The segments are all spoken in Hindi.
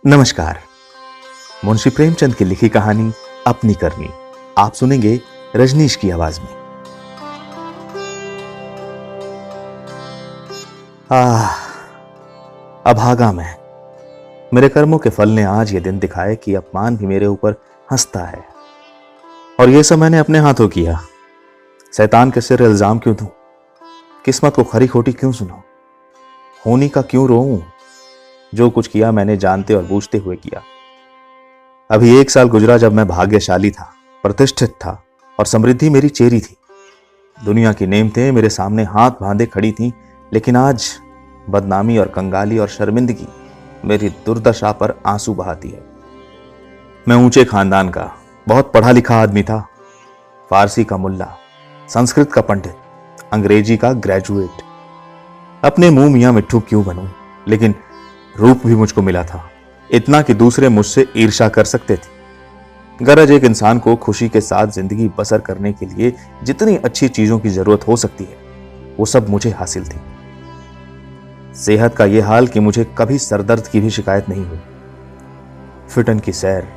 नमस्कार। मुंशी प्रेमचंद की लिखी कहानी अपनी करनी आप सुनेंगे रजनीश की आवाज में। अभागा मैं। मेरे कर्मों के फल ने आज ये दिन दिखाए कि अपमान भी मेरे ऊपर हंसता है, और ये सब मैंने अपने हाथों किया। शैतान के सिर इल्जाम क्यों दूं? किस्मत को खरी खोटी क्यों सुनाऊं? होनी का क्यों रोऊं? जो कुछ किया मैंने जानते और बूझते हुए किया। अभी 1 साल गुजरा जब मैं भाग्यशाली था, प्रतिष्ठित था और समृद्धि मेरी चेरी थी। दुनिया की नेमतें मेरे सामने हाथ बांधे खड़ी थीं, लेकिन आज बदनामी और कंगाली और शर्मिंदगी मेरी दुर्दशा पर आंसू बहाती है। मैं ऊंचे खानदान का बहुत पढ़ा लिखा आदमी था। फारसी का मुल्ला, संस्कृत का पंडित, अंग्रेजी का ग्रेजुएट। अपने मुंह मियां मिट्ठू क्यों बनूं, लेकिन रूप भी मुझको मिला था, इतना कि दूसरे मुझसे ईर्ष्या कर सकते थे। गरज एक इंसान को खुशी के साथ जिंदगी बसर करने के लिए जितनी अच्छी चीजों की जरूरत हो सकती है, वो सब मुझे हासिल थी। सेहत का यह हाल कि मुझे कभी सरदर्द की भी शिकायत नहीं हुई। फिटन की सैर,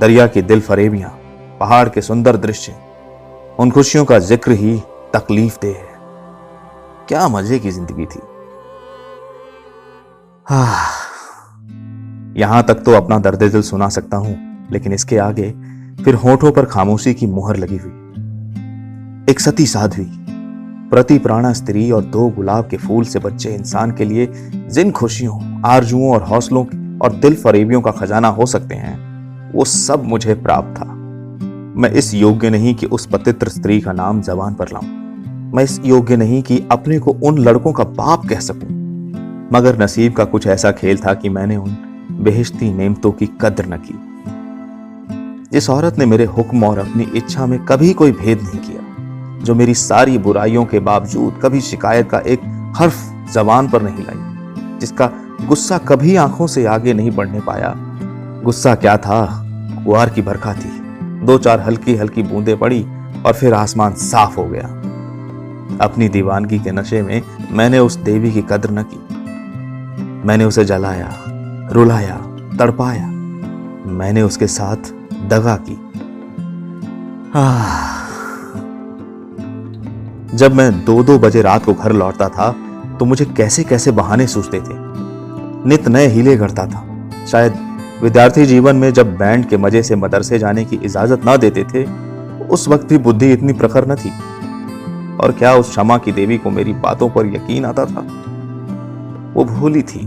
दरिया की दिल फरेबियां, पहाड़ के सुंदर दृश्य, उन खुशियों का जिक्र ही तकलीफ दे है। क्या मजे की जिंदगी थी। यहां तक तो अपना दर्द दिल सुना सकता हूं, लेकिन इसके आगे फिर होठों पर खामोशी की मुहर लगी हुई। एक सती साध्वी, प्रति प्राणा स्त्री और 2 गुलाब के फूल से बच्चे इंसान के लिए जिन खुशियों, आरजुओं और हौसलों और दिल फरेबियों का खजाना हो सकते हैं, वो सब मुझे प्राप्त था। मैं इस योग्य नहीं कि उस पतित्र स्त्री का नाम जबान पर लाऊं। मैं इस योग्य नहीं कि अपने को उन लड़कों का बाप कह सकूं। मगर नसीब का कुछ ऐसा खेल था कि मैंने उन बेहिश्ती नेमतों की कद्र न की। जिस औरत ने मेरे हुक्म और अपनी इच्छा में कभी कोई भेद नहीं किया, जो मेरी सारी बुराइयों के बावजूद कभी शिकायत का एक हर्फ जबान पर नहीं लाई, जिसका गुस्सा कभी आंखों से आगे नहीं बढ़ने पाया। गुस्सा क्या था, कुआर की बरखा थी। 2-4 हल्की हल्की बूंदें पड़ी और फिर आसमान साफ हो गया। अपनी दीवानगी के नशे में मैंने उस देवी की कद्र न की। मैंने उसे जलाया, रुलाया, तड़पाया। मैंने उसके साथ दगा की। जब मैं 2-2 बजे रात को घर लौटता था तो मुझे कैसे कैसे बहाने सूझते थे। नित नए हीले करता था। शायद विद्यार्थी जीवन में जब बैंड के मजे से मदरसे जाने की इजाजत ना देते थे, उस वक्त भी बुद्धि इतनी प्रखर न थी। और क्या उस क्षमा की देवी को मेरी बातों पर यकीन आता था? वो भोली थी,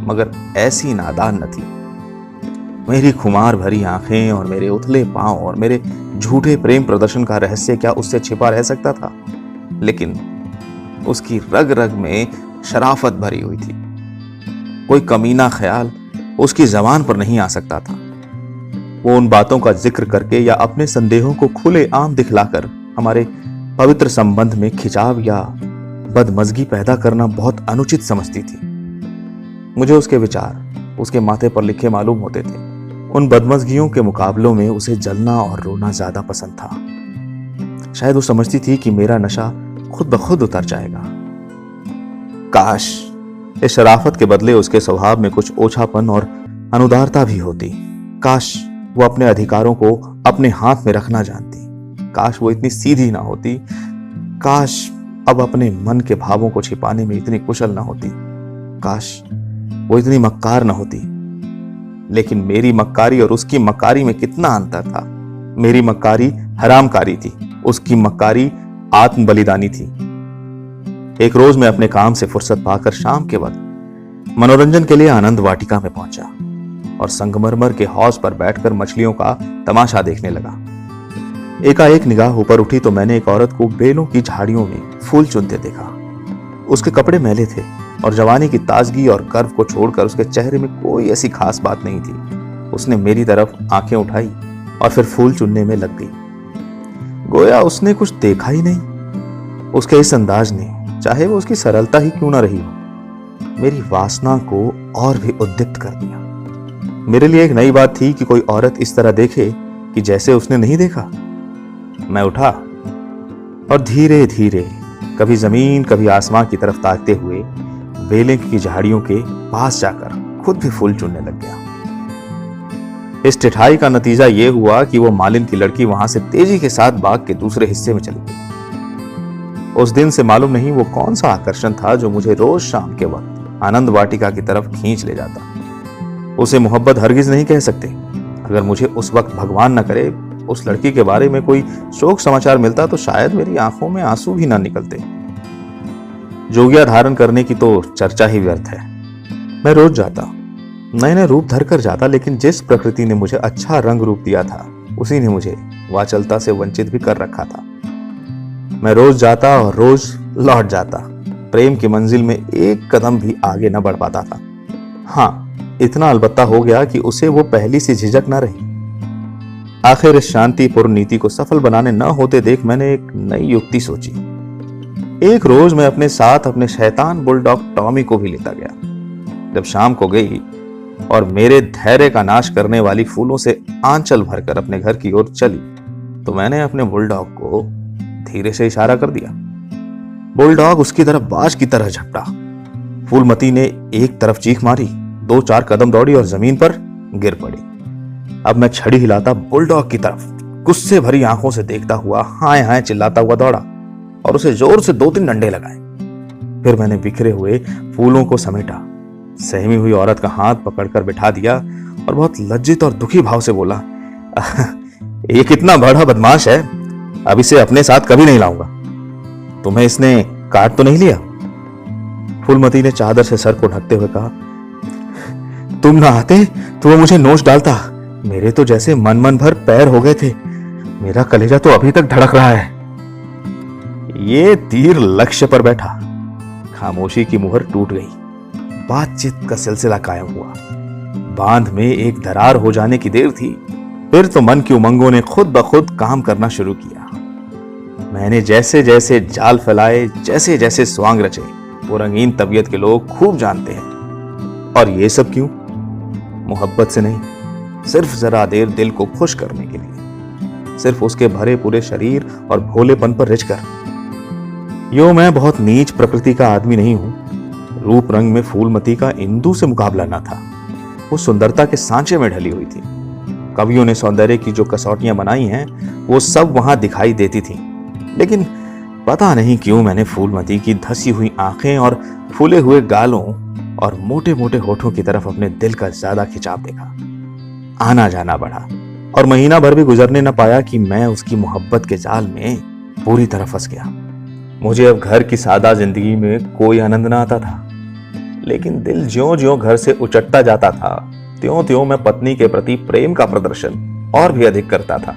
मगर ऐसी नादान न थी। मेरी खुमार भरी आंखें और मेरे उथले पांव और मेरे झूठे प्रेम प्रदर्शन का रहस्य क्या उससे छिपा रह सकता था? लेकिन उसकी रग रग में शराफत भरी हुई थी। कोई कमीना ख्याल उसकी जबान पर नहीं आ सकता था। वो उन बातों का जिक्र करके या अपने संदेहों को खुले आम दिखलाकर हमारे पवित्र संबंध में खिंचाव या बदमजगी पैदा करना बहुत अनुचित समझती थी। मुझे उसके विचार उसके माथे पर लिखे मालूम होते थे। उन बदमजगियों के मुकाबलों में उसे जलना और रोना ज्यादा पसंद था। शायद वो समझती थी कि मेरा नशा खुद ब खुद उतर जाएगा। काश इस शराफत के बदले उसके स्वभाव में कुछ ओछापन और अनुदारता भी होती। काश वो अपने अधिकारों को अपने हाथ में रखना जानती। काश वो इतनी सीधी ना होती। काश अब अपने मन के भावों को छिपाने में इतनी कुशल ना होती। काश वो इतनी मक्कार न होती। लेकिन मेरी मक्कारी और उसकी मक्कारी में कितना अंतर था। मेरी मक्कारी हरामकारी थी, उसकी मक्कारी आत्म बलिदानी थी। एक रोज मैं अपने काम से फुर्सत पाकर शाम के वक्त मनोरंजन के लिए आनंद वाटिका में पहुंचा और संगमरमर के हौज पर बैठकर मछलियों का तमाशा देखने लगा। एकाएक निगाह ऊपर उठी तो मैंने एक औरत को बेलों की झाड़ियों में फूल चुनते देखा। उसके कपड़े मैले थे और जवानी की ताजगी और कर्व को छोड़कर उसके चेहरे में कोई ऐसी खास बात नहीं थी। उसने मेरी तरफ आंखें उठाई और फिर फूल चुनने में लग गई। गोया उसने कुछ देखा ही नहीं। उसके इस अंदाज ने, चाहे वो उसकी सरलता ही क्यों ना रही हो, मेरी वासना को और भी उद्दीप्त कर दिया। मेरे लिए एक नई बात थी कि कोई औरत इस तरह देखे कि जैसे उसने नहीं देखा। मैं उठा और धीरे धीरे कभी जमीन कभी आसमां की तरफ ताकते हुए बेले की झाड़ियों के पास जाकर खुद भी फूल चुनने लग गया। इस ठिठाई का नतीजा ये हुआ कि वो मालिन की लड़की वहां से तेजी के साथ बाग के दूसरे हिस्से में चली गई। उस दिन से मालूम नहीं वो कौन सा आकर्षण था जो मुझे रोज शाम के वक्त आनंद वाटिका की तरफ खींच ले जाता। उसे मोहब्बत हरगिज नहीं कह सकते। अगर मुझे उस वक्त भगवान न करे उस लड़की के बारे में कोई शोक समाचार मिलता तो शायद मेरी आंखों में आंसू भी ना निकलते। जोगिया धारण करने की तो चर्चा ही व्यर्थ है। मैं रोज जाता, नए नए रूप धर कर जाता, लेकिन जिस प्रकृति ने मुझे अच्छा रंग रूप दिया था उसी ने मुझे वाचलता से वंचित भी कर रखा था। मैं रोज जाता और रोज लौट जाता, प्रेम की मंजिल में एक कदम भी आगे न बढ़ पाता था। हाँ, इतना अलबत्ता हो गया कि उसे वो पहली सी झिझक न रही। आखिर इस शांतिपूर्ण नीति को सफल बनाने न होते देख मैंने एक नई युक्ति सोची। एक रोज मैं अपने साथ अपने शैतान बुलडॉग टॉमी को भी लेता गया। जब शाम को गई और मेरे धैर्य का नाश करने वाली फूलों से आंचल भरकर अपने घर की ओर चली तो मैंने अपने बुलडॉग को धीरे से इशारा कर दिया। बुलडॉग उसकी तरफ बाज की तरह झपटा। फूलमती ने एक तरफ चीख मारी, 2-4 कदम दौड़ी और जमीन पर गिर पड़ी। अब मैं छड़ी हिलाता बुलडॉग की तरफ गुस्से भरी आंखों से देखता हुआ हाय हाय चिल्लाता हुआ दौड़ा और उसे जोर से 2-3 डंडे लगाए। फिर मैंने बिखरे हुए फूलों को समेटा, सहमी हुई औरत का हाथ पकड़कर बिठा दिया और बहुत लज्जित और दुखी भाव से बोला, ये कितना बड़ा बदमाश है, अब इसे अपने साथ कभी नहीं लाऊंगा। तुम्हें इसने काट तो नहीं लिया? फूलमती ने चादर से सर को ढकते हुए कहा, तुम ना आते तो वो मुझे नोच डालता। मेरे तो जैसे मन भर पैर हो गए थे। मेरा कलेजा तो अभी तक धड़क रहा है। ये तीर लक्ष्य पर बैठा। खामोशी की मुहर टूट गई। बातचीत का सिलसिला कायम हुआ। बांध में एक दरार हो जाने की देर थी। फिर तो मन की उमंगों ने खुद ब खुद काम करना शुरू किया। मैंने जैसे जैसे जाल फैलाए, जैसे जैसे स्वांग रचे, वो रंगीन तबीयत के लोग खूब जानते हैं। और ये सब क्यों? मोहब्बत से नहीं, सिर्फ जरा देर दिल को खुश करने के लिए, सिर्फ उसके भरे पूरे शरीर और भोलेपन पर रिझकर। यो मैं बहुत नीच प्रकृति का आदमी नहीं हूं। रूप रंग में फूलमती का इंदु से मुकाबला न था। वो सुंदरता के सांचे में ढली हुई थी। कवियों ने सौंदर्य की जो कसौटियां बनाई हैं वो सब वहां दिखाई देती थी। लेकिन पता नहीं क्यों मैंने फूलमती की धसी हुई आंखें और फूले हुए गालों और मोटे मोटे होठों की तरफ अपने दिल का ज्यादा खिंचाव देखा। आना जाना बढ़ा और महीना भर भी गुजरने न पाया कि मैं उसकी मोहब्बत के जाल में पूरी तरह फंस गया। मुझे अब घर की सादा जिंदगी में कोई आनंद न आता था, लेकिन दिल ज्यों ज्यों घर से उचटता जाता था त्यों त्यों मैं पत्नी के प्रति प्रेम का प्रदर्शन और भी अधिक करता था।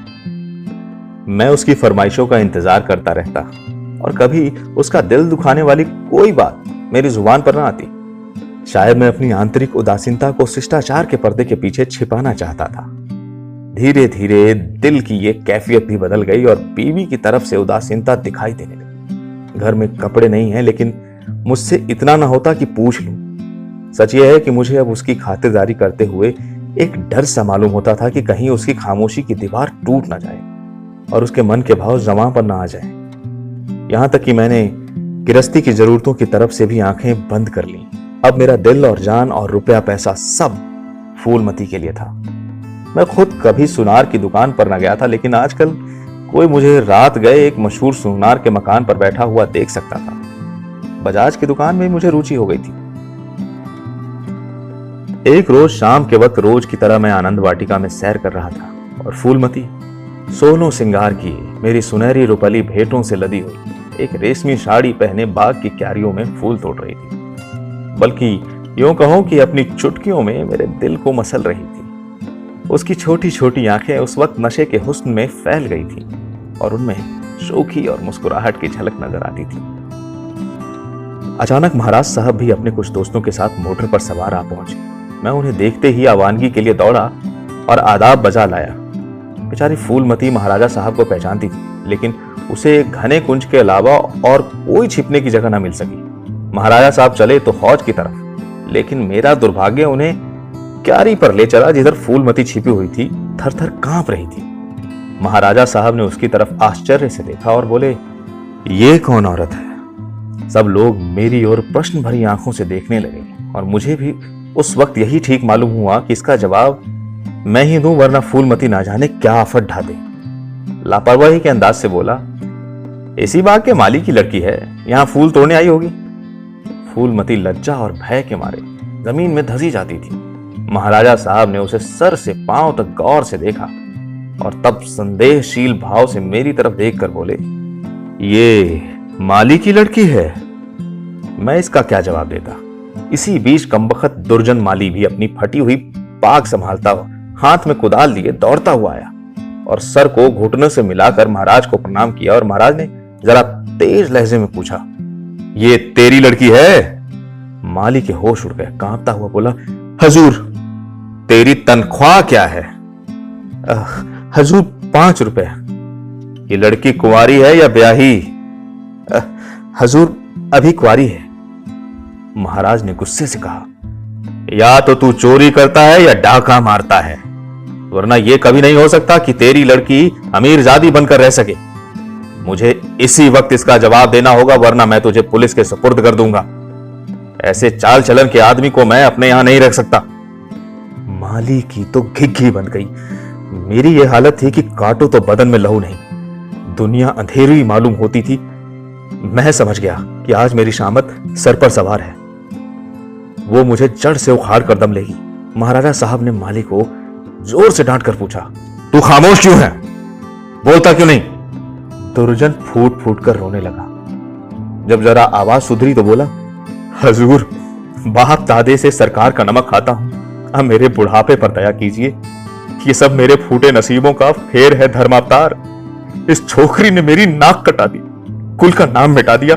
मैं उसकी फरमाइशों का इंतजार करता रहता और कभी उसका दिल दुखाने वाली कोई बात मेरी जुबान पर न आती। शायद मैं अपनी आंतरिक उदासीनता को शिष्टाचार के पर्दे के पीछे छिपाना चाहता था। धीरे धीरे दिल की ये कैफियत भी बदल गई और बीवी की तरफ से उदासीनता दिखाई देने लगी। घर में कपड़े नहीं हैं, लेकिन मुझसे इतना ना होता कि पूछ लूं। सच यह है कि मुझे अब उसकी खातिरदारी करते हुए एक डर सा मालूम होता था कि कहीं उसकी खामोशी की दीवार टूट ना जाए और उसके मन के भाव जमा पर ना आ जाए। यहां तक कि मैंने गृहस्थी की जरूरतों की तरफ से भी आंखें बंद कर ली। अब मेरा दिल और जान और रुपया पैसा सब फूलमती के लिए था। मैं खुद कभी सुनार की दुकान पर न गया था, लेकिन आजकल कोई मुझे रात गए एक मशहूर सुनार के मकान पर बैठा हुआ देख सकता था। बजाज की दुकान में मुझे रुचि हो गई थी। एक रोज शाम के वक्त रोज की तरह मैं आनंद वाटिका में सैर कर रहा था और फूलमती सोनो सिंगार की मेरी सुनहरी रुपली भेंटों से लदी हुई एक रेशमी साड़ी पहने बाग की क्यारियों में फूल तोड़ रही थी। बल्कि यूं कहो कि अपनी चुटकियों में मेरे दिल को मसल रही थी। उसकी छोटी छोटी आंखें उस वक्त नशे के हुस्न में फैल गई थी और उनमें शोखी और मुस्कुराहट की झलक नजर आती थी। अचानक महाराज साहब भी अपने कुछ दोस्तों के साथ मोटर पर सवार आ पहुंचे। मैं उन्हें देखते ही आवानगी के लिए दौड़ा और आदाब बजा लाया। बेचारी फूलमती महाराजा साहब को पहचानती थी, लेकिन उसे घने कुंज के अलावा और कोई छिपने की जगह न मिल सकी। महाराजा साहब चले तो हौज की तरफ, लेकिन मेरा दुर्भाग्य उन्हें क्यारी पर ले चला जिधर फूलमती छिपी हुई थी, थर थर कांप रही थी। महाराजा साहब ने उसकी तरफ आश्चर्य से देखा और बोले, ये कौन औरत है? सब लोग मेरी ओर प्रश्न भरी आंखों से देखने लगे और मुझे भी उस वक्त यही ठीक मालूम हुआ कि इसका जवाब मैं ही दूं, वरना फूलमती ना जाने क्या आफत ढा दे। लापरवाही के अंदाज से बोला, इसी बाग के माली की लड़की है, यहां फूल तोड़ने आई होगी। फूलमती लज्जा और भय के मारे जमीन में धंसी जाती थी। महाराजा साहब ने उसे सर से पांव तक गौर से देखा और तब संदेहशील भाव से मेरी तरफ देखकर बोले, ये माली की लड़की है। मैं इसका क्या जवाब देता। इसी बीच कमबख्त दुर्जन माली भी अपनी फटी हुई पाग संभालता हुआ हाथ में कुदाल लिए दौड़ता हुआ आया और सर को घुटनों से मिलाकर महाराज को प्रणाम किया। और महाराज ने जरा तेज लहजे में पूछा, ये तेरी लड़की है? माली के होश उड़ गए। कांपता हुआ बोला, हजूर, तेरी तनख्वाह क्या है? हजूर 5 रुपए। ये लड़की कुंवारी है या ब्याही? हजूर अभी कुंवारी है। महाराज ने गुस्से से कहा, या तो तू चोरी करता है या डाका मारता है, वरना यह कभी नहीं हो सकता कि तेरी लड़की अमीरजादी बनकर रह सके। मुझे इसी वक्त इसका जवाब देना होगा, वरना मैं तुझे पुलिस के सुपुर्द कर दूंगा। ऐसे चाल चलन के आदमी को मैं अपने यहां नहीं रख सकता। माली की तो घिघी बन गई। मेरी यह हालत थी कि काटो तो बदन में लहू नहीं। दुनिया अंधेरी मालूम होती थी। मैं समझ गया कि आज मेरी शामत सर पर सवार है। वो मुझे जड़ से उखाड़ कर दम लेगी। महाराजा साहब ने माली को जोर से डांट कर पूछा, तू खामोश क्यों है? बोलता क्यों नहीं? दुर्जन फूट फूट कर रोने लगा। जब जरा आवाज सुधरी तो बोला, हजूर, बाप दादे से सरकार का नमक खाता हूं, अब मेरे बुढ़ापे पर दया कीजिए। ये सब मेरे फूटे नसीबों का फेर है धर्मावतार। इस छोकरी ने मेरी नाक कटा दी, कुल का नाम मिटा दिया।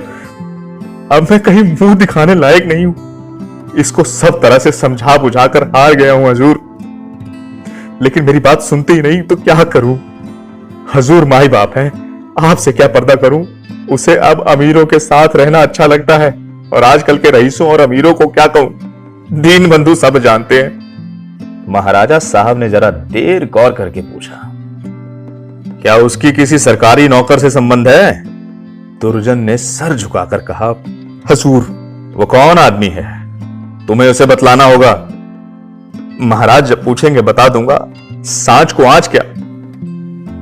अब मैं कहीं मुंह दिखाने लायक नहीं हूं। इसको सब तरह से समझा बुझाकर हार गया हूं हजूर, लेकिन मेरी बात सुनती ही नहीं, तो क्या करूं? हजूर माई बाप है, आपसे क्या पर्दा करूं? उसे अब अमीरों के साथ रहना अच्छा लगता है, और आजकल के रईसों और अमीरों को क्या कहूं, दीन बंधु सब जानते हैं। महाराजा साहब ने जरा देर गौर करके पूछा, क्या उसकी किसी सरकारी नौकर से संबंध है? दुर्जन ने सर झुकाकर कहा, हजूर, वो कौन आदमी है? तुम्हें उसे बतलाना होगा। महाराज जब पूछेंगे बता दूंगा, सांच को आंच क्या।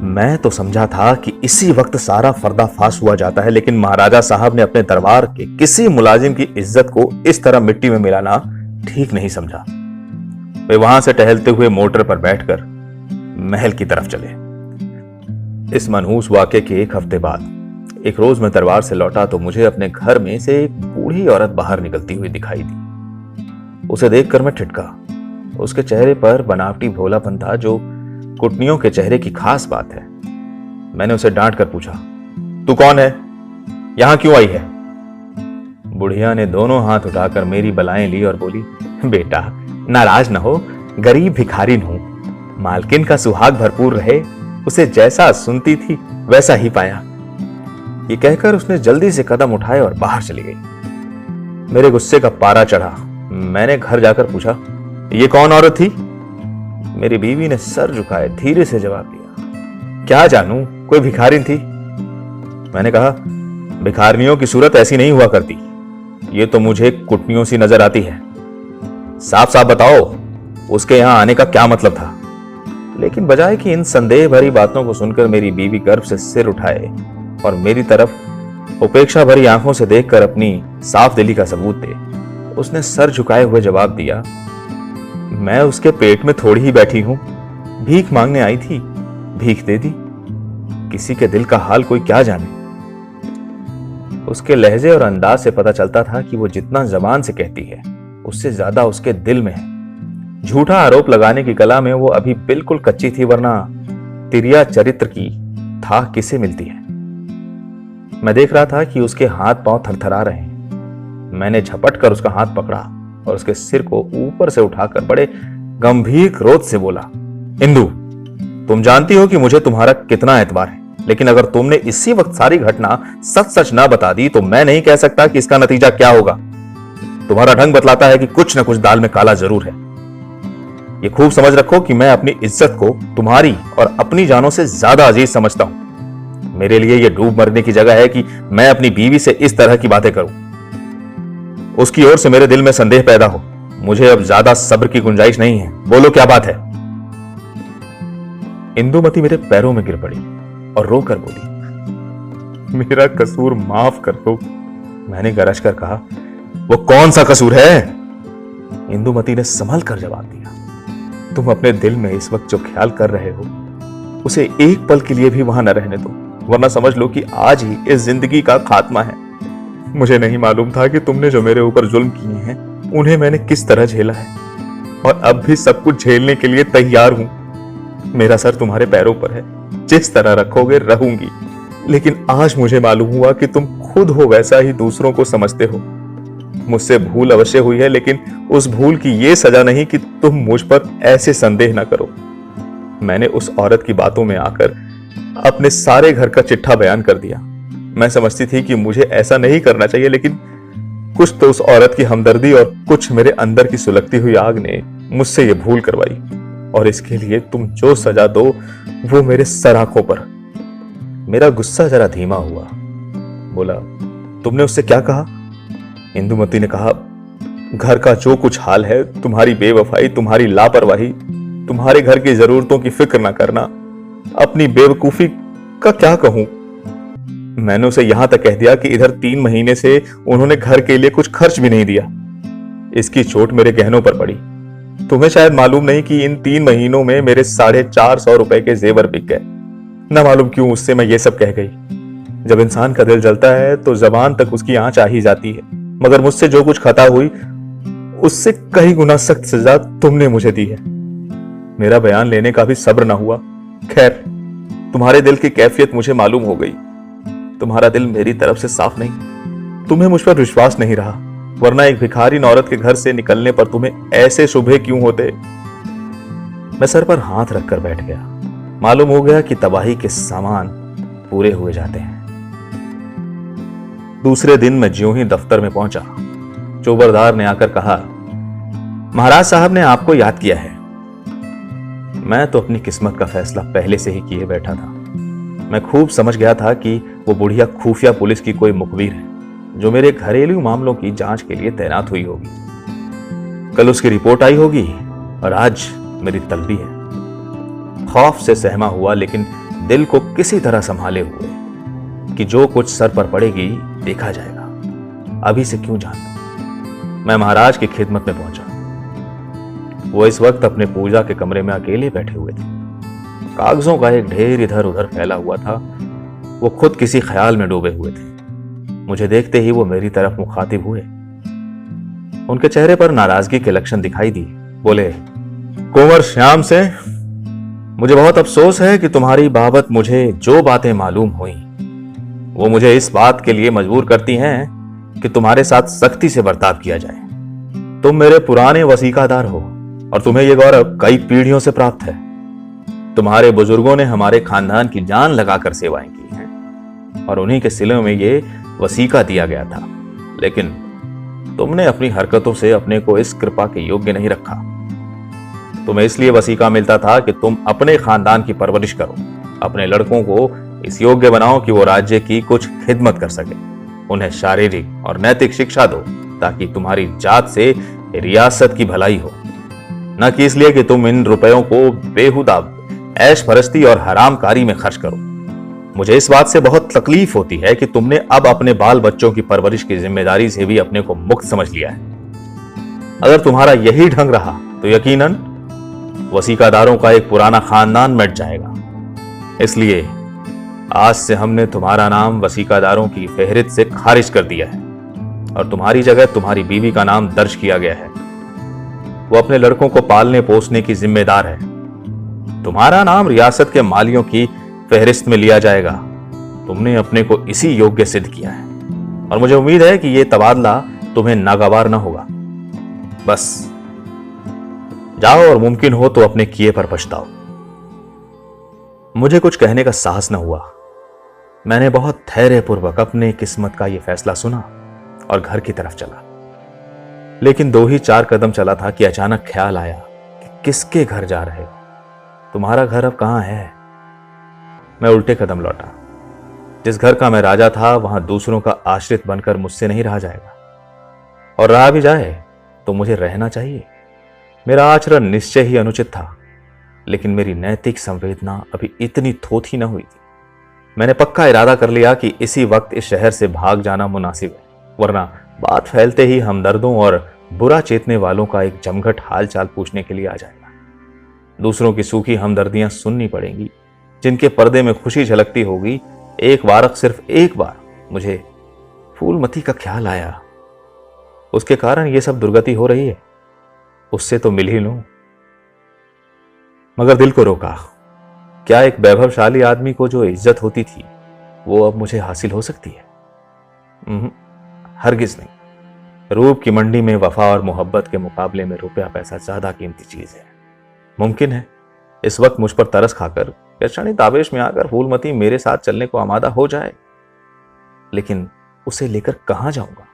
मैं तो समझा था कि इसी वक्त सारा पर्दाफाश हुआ जाता है, लेकिन महाराजा साहब ने अपने दरबार के किसी मुलाजिम की इज्जत को इस तरह मिट्टी में मिलाना ठीक नहीं समझा। वे वहां से टहलते हुए मोटर पर बैठकर महल की तरफ चले। इस मनहूस वाकये के 1 हफ्ते बाद एक रोज मैं दरबार से लौटा तो मुझे अपने घर में से एक बूढ़ी औरत बाहर निकलती हुई दिखाई दी। उसे देखकर मैं ठिठका। उसके चेहरे पर बनावटी भोलापन था, जो कुटनियों के चेहरे की खास बात है। मैंने उसे डांट कर पूछा, तू कौन है? यहां क्यों आई है? बुढ़िया ने दोनों हाथ उठाकर मेरी बलाएं ली और बोली, बेटा नाराज न हो, गरीब भिखारिन हूं। मालकिन का सुहाग भरपूर रहे, उसे जैसा सुनती थी वैसा ही पाया। ये कहकर उसने जल्दी से कदम उठाए और बाहर चली गई। मेरे गुस्से का पारा चढ़ा। मैंने घर जाकर पूछा, ये कौन औरत थी? मेरी बीवी ने सर झुकाए धीरे से जवाब दिया, क्या जानूं, कोई भिखारिन थी। मैंने कहा, भिखारिनियों की सूरत ऐसी नहीं हुआ करती, ये तो मुझे कुटनियों सी नजर आती है। साफ साफ बताओ, उसके यहां आने का क्या मतलब था? लेकिन बजाय कि इन संदेह भरी बातों को सुनकर मेरी बीवी गर्भ से सिर उठाए और मेरी तरफ उपेक्षा भरी आंखों से देखकर अपनी साफ दिली का सबूत दे, उसने सर झुकाए हुए जवाब दिया, मैं उसके पेट में थोड़ी ही बैठी हूं, भीख मांगने आई थी, भीख दे दी। किसी के दिल का हाल कोई क्या जाने। उसके लहजे और अंदाज से पता चलता था कि वो जितना जबान से कहती है, उससे ज्यादा उसके दिल में है। झूठा आरोप लगाने की कला में वो अभी बिल्कुल कच्ची थी, वरना तिरिया चरित्र की था किसे मिलती है। मैं देख रहा था कि उसके हाथ पांव थरथरा रहे हैं। मैंने झपट कर उसका हाथ पकड़ा और उसके सिर को ऊपर से उठाकर बड़े गंभीर क्रोध से बोला, इंदु, तुम जानती हो कि मुझे तुम्हारा कितना एतबार है, लेकिन अगर तुमने इसी वक्त सारी घटना सच सच ना बता दी तो मैं नहीं कह सकता कि इसका नतीजा क्या होगा। तुम्हारा ढंग बतलाता है कि कुछ न कुछ दाल में काला जरूर है। ये खूब समझ रखो कि मैं अपनी इज्जत को तुम्हारी और अपनी जानों से ज्यादा अजीज समझता हूं। मेरे लिए यह डूब मरने की जगह है कि मैं अपनी बीवी से इस तरह की बातें करूं, उसकी ओर से मेरे दिल में संदेह पैदा हो। मुझे अब ज्यादा सब्र की गुंजाइश नहीं है। बोलो क्या बात है? इंदुमती मेरे पैरों में गिर पड़ी और रोकर बोली, मेरा कसूर माफ कर दो। मैंने गरज कर कहा, वो कौन सा कसूर है? इंदुमती ने संभल कर जवाब दिया, तुम अपने दिल में इस वक्त जो ख्याल कर रहे हो उसे एक पल के लिए भी वहां न रहने दो, वरना समझ लो कि आज ही इस जिंदगी का खात्मा है। मुझे नहीं मालूम था कि तुमने जो मेरे ऊपर जुल्म किए हैं उन्हें मैंने किस तरह झेला है, और अब भी सब कुछ झेलने के लिए तैयार हूं। मेरा सर तुम्हारे पैरों पर है, जिस तरह रखोगे रहूंगी। लेकिन आज मुझे मालूम हुआ कि तुम खुद हो वैसा ही दूसरों को समझते हो। मुझसे भूल अवश्य हुई है, लेकिन उस भूल की यह सजा नहीं कि तुम मुझ पर ऐसे संदेह न करो। मैंने उस औरत की बातों में आकर अपने सारे घर का चिट्ठा बयान कर दिया। मैं समझती थी कि मुझे ऐसा नहीं करना चाहिए, लेकिन कुछ तो उस औरत की हमदर्दी और कुछ मेरे अंदर की सुलगती हुई आग ने मुझसे यह भूल करवाई, और इसके लिए तुम जो सजा दो वो मेरे सराखों पर। मेरा गुस्सा जरा धीमा हुआ। बोला, तुमने उससे क्या कहा? इंदुमती ने कहा, घर का जो कुछ हाल है, तुम्हारी बेवफाई, तुम्हारी लापरवाही, तुम्हारे घर की जरूरतों की फिक्र ना करना, अपनी बेवकूफी का क्या कहूं। मैंने उसे यहां तक कह दिया कि इधर 3 महीने से उन्होंने घर के लिए कुछ खर्च भी नहीं दिया। इसकी चोट मेरे गहनों पर पड़ी। तुम्हें शायद मालूम नहीं कि इन 3 महीनों में मेरे 450 रुपए के जेवर बिक गए। न मालूम क्यों उससे मैं ये सब कह गई। जब इंसान का दिल जलता है तो जबान तक उसकी आंच आ ही जाती है, मगर मुझसे जो कुछ खता हुई उससे कई गुना सख्त सजा तुमने मुझे दी है। मेरा बयान लेने का भी सब्र न हुआ। खैर, तुम्हारे दिल की कैफियत मुझे मालूम हो गई। तुम्हारा दिल मेरी तरफ से साफ नहीं। तुम्हें मुझ पर विश्वास नहीं रहा, वरना एक भिखारी औरत के घर से निकलने पर तुम्हें ऐसे शुभे क्यों होते। मैं सर पर हाथ रखकर बैठ गया। मालूम हो गया कि तबाही के सामान पूरे हुए जाते हैं। दूसरे दिन मैं ज्यों ही दफ्तर में पहुंचा, चौबरदार ने आकर कहा, महाराज साहब ने आपको याद किया है। मैं तो अपनी किस्मत का फैसला पहले से ही किए बैठा था। मैं खूब समझ गया था कि वो बुढ़िया खुफिया पुलिस की कोई मुखबिर है, जो मेरे घरेलू मामलों की जांच के लिए तैनात हुई होगी। कल उसकी रिपोर्ट आई होगी और आज मेरी तलबी है। खौफ से सहमा हुआ, लेकिन दिल को किसी तरह संभाले हुए कि जो कुछ सर पर पड़ेगी देखा जाएगा, अभी से क्यों जानना। मैं महाराज की खिदमत में पहुंचा। वो इस वक्त अपने पूजा के कमरे में अकेले बैठे हुए थे। कागजों का एक ढेर इधर उधर फैला हुआ था। वो खुद किसी ख्याल में डूबे हुए थे। मुझे देखते ही वो मेरी तरफ मुखातिब हुए। उनके चेहरे पर नाराजगी के लक्षण दिखाई दिए। बोले, कुंवर श्याम से मुझे बहुत अफसोस है कि तुम्हारी बाबत मुझे जो बातें मालूम हुई वो मुझे इस बात के लिए मजबूर करती हैं कि तुम्हारे साथ सख्ती से बर्ताव किया जाए। तुम मेरे पुराने वसीकादार हो और तुम्हें यह गौरव कई पीढ़ियों से प्राप्त है। तुम्हारे बुजुर्गों ने हमारे खानदान की जान लगाकर सेवाएं की हैं और उन्हीं के सिलों में ये वसीका दिया गया था, लेकिन तुमने अपनी हरकतों से अपने को इस कृपा के योग्य नहीं रखा। तुम्हें इसलिए वसीका मिलता था कि तुम अपने खानदान की परवरिश करो, अपने लड़कों को इस योग्य बनाओ कि वो राज्य की कुछ खिदमत कर सके, उन्हें शारीरिक और नैतिक शिक्षा दो ताकि तुम्हारी जात से रियासत की भलाई हो, न कि इसलिए कि तुम इन रुपयों को बेहुदा ऐश परस्ती और हरामकारी में खर्च करो। मुझे इस बात से बहुत तकलीफ होती है कि तुमने अब अपने बाल बच्चों की परवरिश की जिम्मेदारी से भी अपने को मुक्त समझ लिया है। अगर तुम्हारा यही ढंग रहा तो यकीनन वसीकादारों का एक पुराना खानदान मिट जाएगा। इसलिए आज से हमने तुम्हारा नाम वसीकादारों की फेहरिस्त से खारिज कर दिया है और तुम्हारी जगह तुम्हारी बीवी का नाम दर्ज किया गया है। वो अपने लड़कों को पालने पोसने की जिम्मेदार है। तुम्हारा नाम रियासत के मालियों की फेहरिस्त में लिया जाएगा। तुमने अपने को इसी योग्य सिद्ध किया है और मुझे उम्मीद है कि यह तबादला तुम्हें नागवार न होगा। बस जाओ और मुमकिन हो तो अपने किए पर पछताओ। मुझे कुछ कहने का साहस न हुआ। मैंने बहुत धैर्यपूर्वक अपने किस्मत का यह फैसला सुना और घर की तरफ चला। लेकिन 2 ही 4 कदम चला था कि अचानक ख्याल आया कि किसके घर जा रहे हो? तुम्हारा घर अब कहां है? मैं उल्टे कदम लौटा। जिस घर का मैं राजा था वहां दूसरों का आश्रित बनकर मुझसे नहीं रहा जाएगा, और रहा भी जाए तो मुझे रहना चाहिए। मेरा आचरण निश्चय ही अनुचित था। लेकिन मेरी नैतिक संवेदना अभी इतनी थोथी न हुई थी। मैंने पक्का इरादा कर लिया कि इसी वक्त इस शहर से भाग जाना मुनासिब है, वरना बात फैलते ही हमदर्दों और बुरा चेतने वालों का एक जमघट हालचाल पूछने के लिए आ जाएगा। दूसरों की सूखी हमदर्दियां सुननी पड़ेंगी, जिनके पर्दे में खुशी झलकती होगी। एक बार, सिर्फ एक बार मुझे फूलमती का ख्याल आया। उसके कारण यह सब दुर्गति हो रही है, उससे तो मिल ही लूं। मगर दिल को रोका। क्या एक वैभवशाली आदमी को जो इज्जत होती थी वो अब मुझे हासिल हो सकती है? हरगिज नहीं। रूप की मंडी में वफा और मोहब्बत के मुकाबले में रुपया पैसा ज्यादा कीमती चीज है। मुमकिन है इस वक्त मुझ पर तरस खाकर या क्षणिक आवेश में आकर फूलमती मेरे साथ चलने को आमादा हो जाए, लेकिन उसे लेकर कहां जाऊंगा?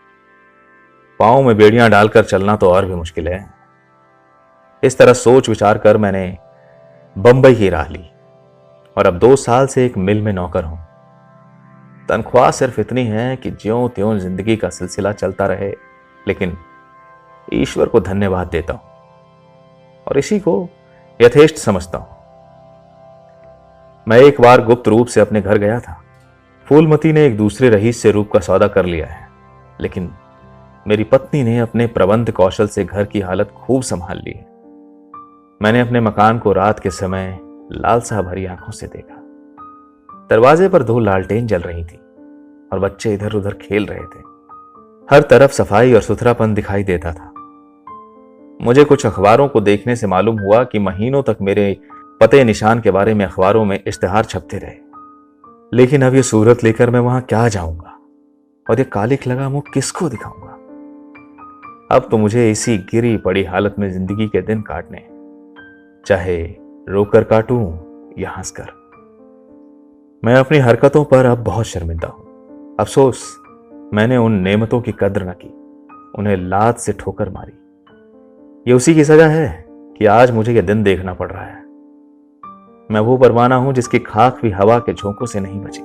पांव में बेड़ियां डालकर चलना तो और भी मुश्किल है। इस तरह सोच विचार कर मैंने बंबई की राह ली और अब 2 साल से एक मिल में नौकर हूं। तनख्वाह सिर्फ इतनी है कि ज्यों त्यों जिंदगी का सिलसिला चलता रहे, लेकिन ईश्वर को धन्यवाद देता हूं और इसी को यथेष्ट समझता हूं। मैं एक बार गुप्त रूप से अपने घर गया था। फूलमती ने एक दूसरे रईस से रूप का सौदा कर लिया है, लेकिन मेरी पत्नी ने अपने प्रबंध कौशल से घर की हालत खूब संभाल ली है। मैंने अपने मकान को रात के समय लालसा भरी आंखों से देखा। दरवाजे पर 2 लालटेन जल रही थी और बच्चे इधर उधर खेल रहे थे। हर तरफ सफाई और सुथरापन दिखाई देता था। मुझे कुछ अखबारों को देखने से मालूम हुआ कि महीनों तक मेरे पते निशान के बारे में अखबारों में इश्तिहार छपते रहे, लेकिन अब ये सूरत लेकर मैं वहां क्या जाऊंगा और ये कालिख लगा मुंह किसको दिखाऊंगा? अब तो मुझे इसी गिरी पड़ी हालत में जिंदगी के दिन काटने, चाहे रोकर काटूं या हंसकर। मैं अपनी हरकतों पर अब बहुत शर्मिंदा हूं। अफसोस मैंने उन नेमतों की कद्र न की, उन्हें लात से ठोकर मारी। ये उसी की सजा है कि आज मुझे यह दिन देखना पड़ रहा है। मैं वो परवाना हूं जिसकी खाक भी हवा के झोंकों से नहीं बची।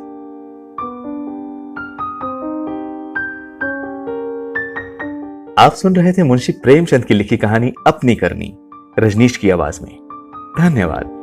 आप सुन रहे थे मुंशी प्रेमचंद की लिखी कहानी अपनी करनी, रजनीश की आवाज में। धन्यवाद।